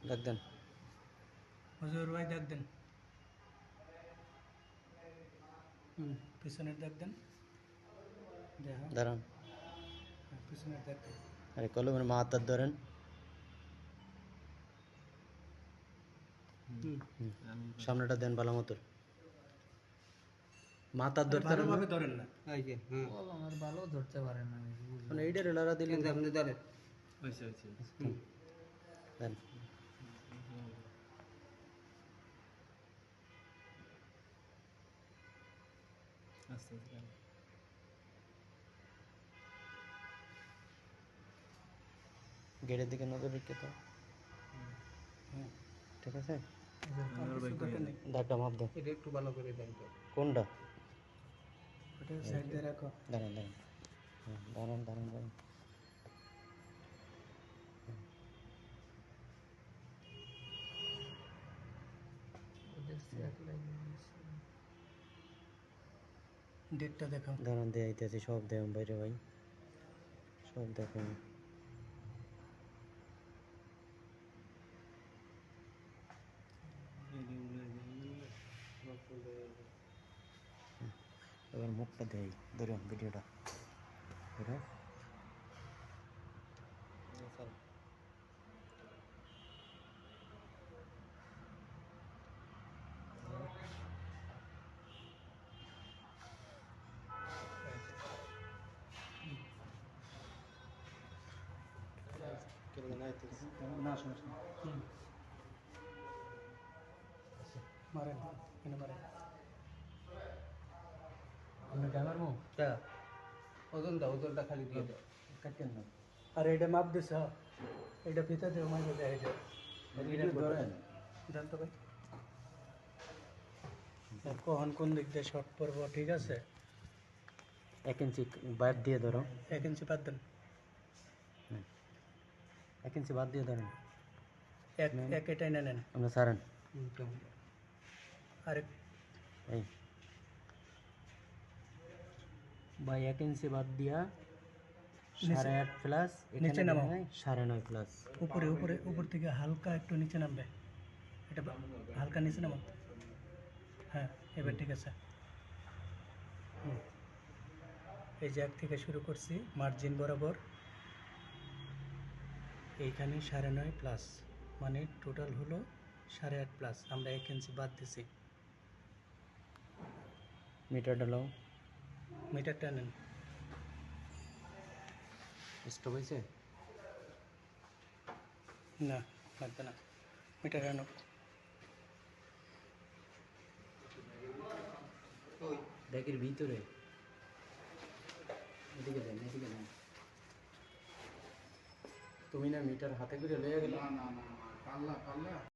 ডাক দেন। হুজুর ভাই ডাক দেন। পিছনের ডাক দেন। দাঁড়ান। পিছনের ডাক দেন। আরে কলমের মাথার ধরেন। সামনেটা দেন ভালো মতো। মাথার ধরতে ভালোভাবে ধরেন না। এই যে হ্যাঁ আমার ভালো ধরতে পারে না আমি মানে এইটার লড়া দিলে কিন্তু আপনি ধরেন দেন। গেটের দিকে নজর রেখে তো। ঠিক আছে, দাগটা মাপ দেন। এটা একটু ভালো করে দেন তো। কোনটা? ওটা সাইড দিয়ে রাখো। দাঁড়ান দাঁড়ান দাঁড়ান দাঁড়ান দাঁড়ান। ডেটটা দেখাও। দাঁড়ান দিয়ে আইতেছি, সব দেন বাইরে ভাই, সব দেখেন। এবার মুখটা দেই, ধরুন ভিডিওটা ধরে। না সমস্যা নেই। মারেন এনে মারেন। আপনি ক্যামেরার মুখ ওজনটা খালি দিয়ে দাও। কাটেন না। আর এটা মাপ দিছ, এটা পিতা দেও মাইকে দেয় এটা। ভিডিও ধরেন। দেন তো ভাই। কখন কোন দিক দিয়ে শর্ট পড়বো, ঠিক আছে? 1 ইঞ্চি বাদ দিয়ে ধরো। 1 ইঞ্চি বাদ দেন। 1 ইঞ্চি বাদ দিয়ে ধরেন। এক এটাই নেন। আপনি সারেন। আরেক এই ভাই 1 ইঞ্চি বাদ দিয়া 8.5 প্লাস নিচে নামাও। 9.5 প্লাস উপরে উপরে উপর থেকে হালকা একটু নিচে নামবে। এটা হালকা নিচে নামাও। হ্যাঁ এবার ঠিক আছে। এই যে 1 থেকে শুরু করছি, মার্জিন বরাবর এইখানে 9.5 প্লাস, মানে টোটাল হলো 8.5 প্লাস। আমরা 1 ইঞ্চি বাদ দিছি। মিটারটা লাও। মিটারটা নেন। স্টপ হয়েছে? না লাগবে না, মিটার আনো। ব্যাগের ভিতরে এদিকে দেন, এদিকে দেন। তুমি না মিটার হাতে করে লয়ে গেলে। না পাল্লা